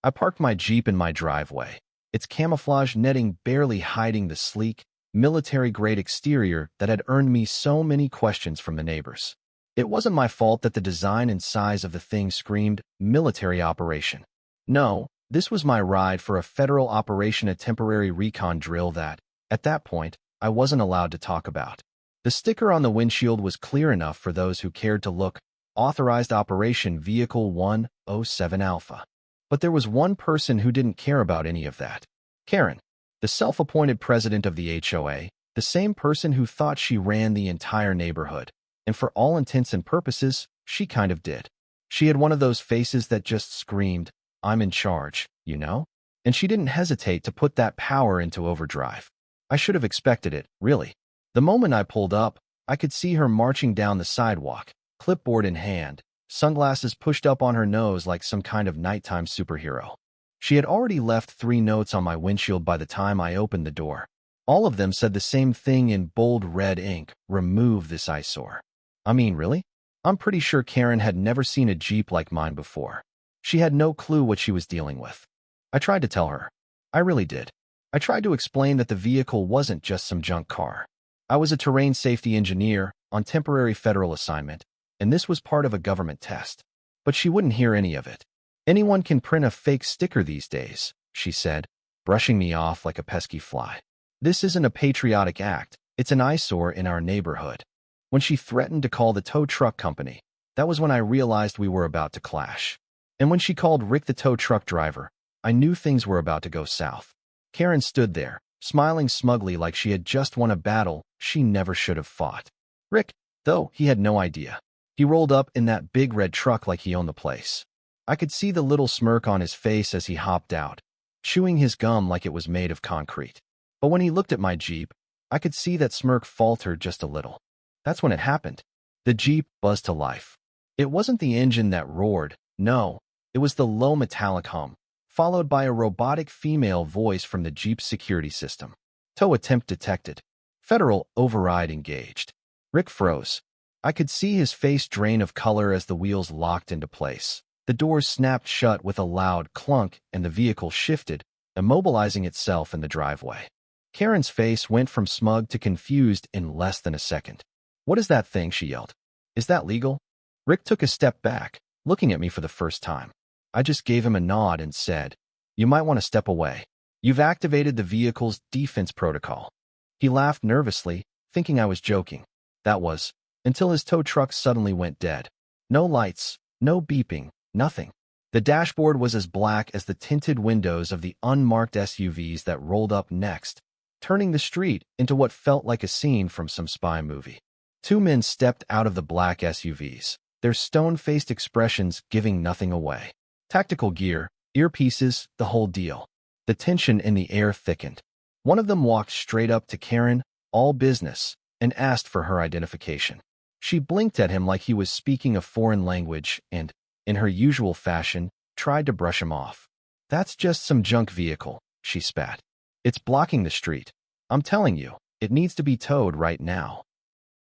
I parked my Jeep in my driveway, its camouflage netting barely hiding the sleek, military-grade exterior that had earned me so many questions from the neighbors. It wasn't my fault that the design and size of the thing screamed military operation. No, this was my ride for a federal operation, a temporary recon drill that, at that point, I wasn't allowed to talk about. The sticker on the windshield was clear enough for those who cared to look: Authorized Operation Vehicle 107 Alpha. But there was one person who didn't care about any of that. Karen, the self-appointed president of the HOA, the same person who thought she ran the entire neighborhood. And for all intents and purposes, she kind of did. She had one of those faces that just screamed, "I'm in charge, you know?" And she didn't hesitate to put that power into overdrive. I should have expected it, really. The moment I pulled up, I could see her marching down the sidewalk, clipboard in hand, sunglasses pushed up on her nose like some kind of nighttime superhero. She had already left 3 notes on my windshield by the time I opened the door. All of them said the same thing in bold red ink: remove this eyesore. I mean, really? I'm pretty sure Karen had never seen a Jeep like mine before. She had no clue what she was dealing with. I tried to tell her. I really did. I tried to explain that the vehicle wasn't just some junk car. I was a terrain safety engineer on temporary federal assignment, and this was part of a government test. But she wouldn't hear any of it. "Anyone can print a fake sticker these days," she said, brushing me off like a pesky fly. "This isn't a patriotic act, it's an eyesore in our neighborhood." When she threatened to call the tow truck company, that was when I realized we were about to clash. And when she called Rick, the tow truck driver, I knew things were about to go south. Karen stood there, smiling smugly like she had just won a battle she never should have fought. Rick, though, he had no idea. He rolled up in that big red truck like he owned the place. I could see the little smirk on his face as he hopped out, chewing his gum like it was made of concrete. But when he looked at my Jeep, I could see that smirk falter just a little. That's when it happened. The Jeep buzzed to life. It wasn't the engine that roared, no, it was the low metallic hum, followed by a robotic female voice from the Jeep's security system. Tow attempt detected. Federal override engaged. Rick froze. I could see his face drain of color as the wheels locked into place. The doors snapped shut with a loud clunk and the vehicle shifted, immobilizing itself in the driveway. Karen's face went from smug to confused in less than a second. "What is that thing?" she yelled. "Is that legal?" Rick took a step back, looking at me for the first time. I just gave him a nod and said, "You might want to step away. You've activated the vehicle's defense protocol." He laughed nervously, thinking I was joking. That was, until his tow truck suddenly went dead. No lights, no beeping, nothing. The dashboard was as black as the tinted windows of the unmarked SUVs that rolled up next, turning the street into what felt like a scene from some spy movie. 2 men stepped out of the black SUVs, their stone-faced expressions giving nothing away. Tactical gear, earpieces, the whole deal. The tension in the air thickened. One of them walked straight up to Karen, all business, and asked for her identification. She blinked at him like he was speaking a foreign language and, in her usual fashion, tried to brush him off. "That's just some junk vehicle," she spat. "It's blocking the street. I'm telling you, it needs to be towed right now."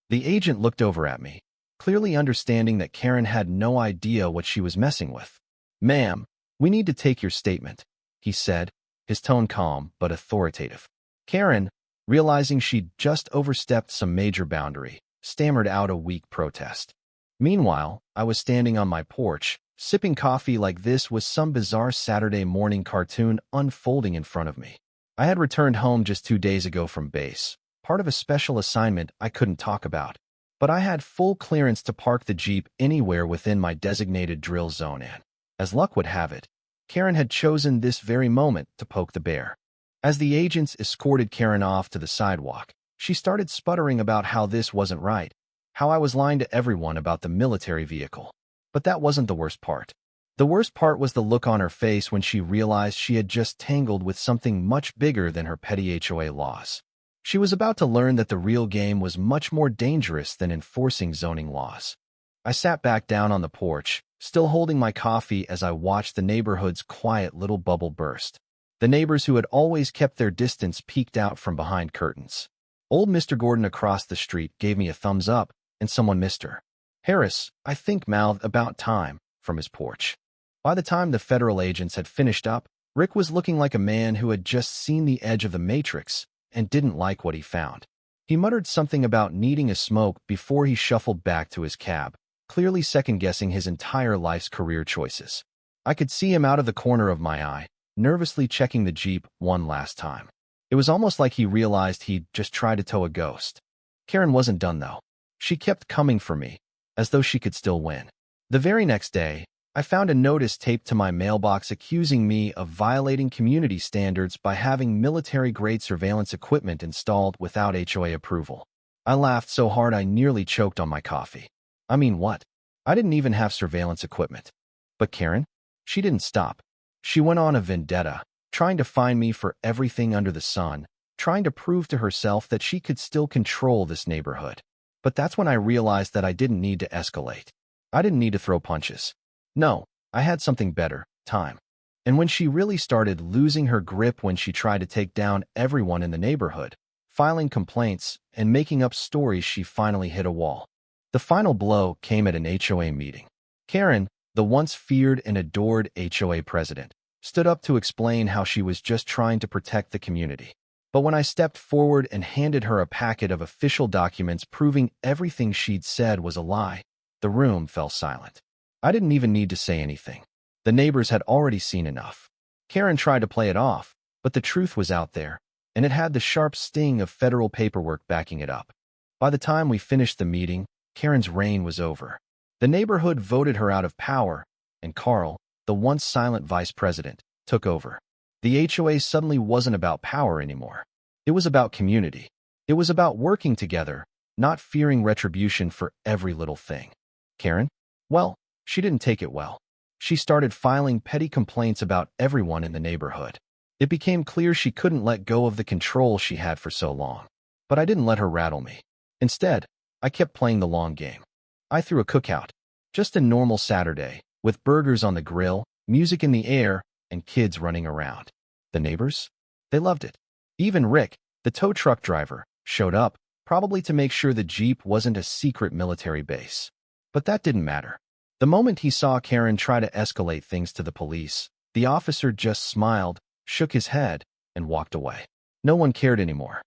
The agent looked over at me, clearly understanding that Karen had no idea what she was messing with. "Ma'am, we need to take your statement," he said, his tone calm but authoritative. Karen, realizing she'd just overstepped some major boundary, stammered out a weak protest. Meanwhile, I was standing on my porch, sipping coffee like this was some bizarre Saturday morning cartoon unfolding in front of me. I had returned home just 2 days ago from base, part of a special assignment I couldn't talk about, but I had full clearance to park the Jeep anywhere within my designated drill zone and, as luck would have it, Karen had chosen this very moment to poke the bear. As the agents escorted Karen off to the sidewalk, she started sputtering about how this wasn't right, how I was lying to everyone about the military vehicle. But that wasn't the worst part. The worst part was the look on her face when she realized she had just tangled with something much bigger than her petty HOA laws. She was about to learn that the real game was much more dangerous than enforcing zoning laws. I sat back down on the porch, still holding my coffee as I watched the neighborhood's quiet little bubble burst. The neighbors who had always kept their distance peeked out from behind curtains. Old Mr. Gordon across the street gave me a thumbs up, and someone, Mr. Harris, I think, mouthed "About time" from his porch. By the time the federal agents had finished up, Rick was looking like a man who had just seen the edge of the Matrix and didn't like what he found. He muttered something about needing a smoke before he shuffled back to his cab, clearly second-guessing his entire life's career choices. I could see him out of the corner of my eye, nervously checking the Jeep one last time. It was almost like he realized he'd just tried to tow a ghost. Karen wasn't done, though. She kept coming for me, as though she could still win. The very next day, I found a notice taped to my mailbox accusing me of violating community standards by having military-grade surveillance equipment installed without HOA approval. I laughed so hard I nearly choked on my coffee. I mean, what? I didn't even have surveillance equipment. But Karen? She didn't stop. She went on a vendetta, trying to find me for everything under the sun, trying to prove to herself that she could still control this neighborhood. But that's when I realized that I didn't need to escalate. I didn't need to throw punches. No, I had something better, time. And when she really started losing her grip, when she tried to take down everyone in the neighborhood, filing complaints and making up stories, she finally hit a wall. The final blow came at an HOA meeting. Karen, the once feared and adored HOA president, stood up to explain how she was just trying to protect the community. But when I stepped forward and handed her a packet of official documents proving everything she'd said was a lie, the room fell silent. I didn't even need to say anything. The neighbors had already seen enough. Karen tried to play it off, but the truth was out there, and it had the sharp sting of federal paperwork backing it up. By the time we finished the meeting, Karen's reign was over. The neighborhood voted her out of power, and Carl, the once silent vice president, took over. The HOA suddenly wasn't about power anymore. It was about community. It was about working together, not fearing retribution for every little thing. Karen? Well, she didn't take it well. She started filing petty complaints about everyone in the neighborhood. It became clear she couldn't let go of the control she had for so long. But I didn't let her rattle me. Instead, I kept playing the long game. I threw a cookout. Just a normal Saturday, with burgers on the grill, music in the air, and kids running around. The neighbors? They loved it. Even Rick, the tow truck driver, showed up, probably to make sure the Jeep wasn't a secret military base. But that didn't matter. The moment he saw Karen try to escalate things to the police, the officer just smiled, shook his head, and walked away. No one cared anymore.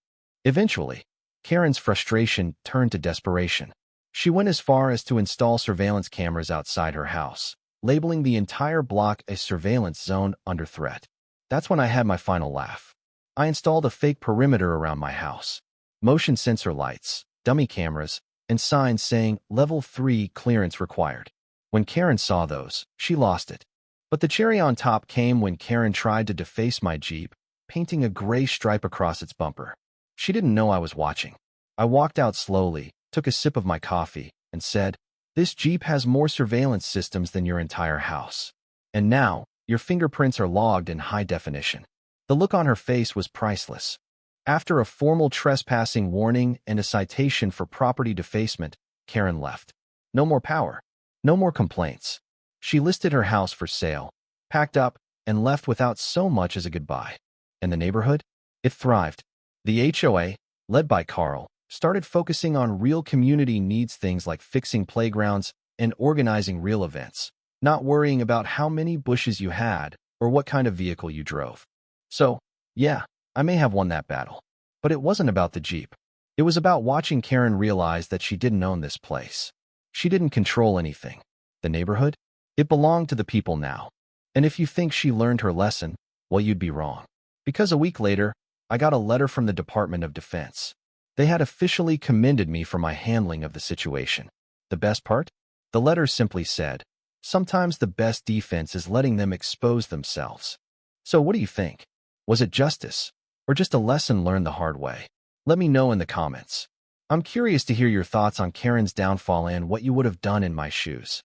Eventually, Karen's frustration turned to desperation. She went as far as to install surveillance cameras outside her house, labeling the entire block a surveillance zone under threat. That's when I had my final laugh. I installed a fake perimeter around my house, motion sensor lights, dummy cameras, and signs saying Level 3 clearance required. When Karen saw those, she lost it. But the cherry on top came when Karen tried to deface my Jeep, painting a gray stripe across its bumper. She didn't know I was watching. I walked out slowly, took a sip of my coffee, and said, "This Jeep has more surveillance systems than your entire house. And now, your fingerprints are logged in high definition." The look on her face was priceless. After a formal trespassing warning and a citation for property defacement, Karen left. No more power. No more complaints. She listed her house for sale, packed up, and left without so much as a goodbye. And the neighborhood? It thrived. The HOA, led by Carl, started focusing on real community needs, things like fixing playgrounds and organizing real events, not worrying about how many bushes you had or what kind of vehicle you drove. So, yeah, I may have won that battle. But it wasn't about the Jeep. It was about watching Karen realize that she didn't own this place. She didn't control anything. The neighborhood? It belonged to the people now. And if you think she learned her lesson, well, you'd be wrong. Because a week later, I got a letter from the Department of Defense. They had officially commended me for my handling of the situation. The best part? The letter simply said, "Sometimes the best defense is letting them expose themselves." So what do you think? Was it justice, or just a lesson learned the hard way? Let me know in the comments. I'm curious to hear your thoughts on Karen's downfall and what you would have done in my shoes.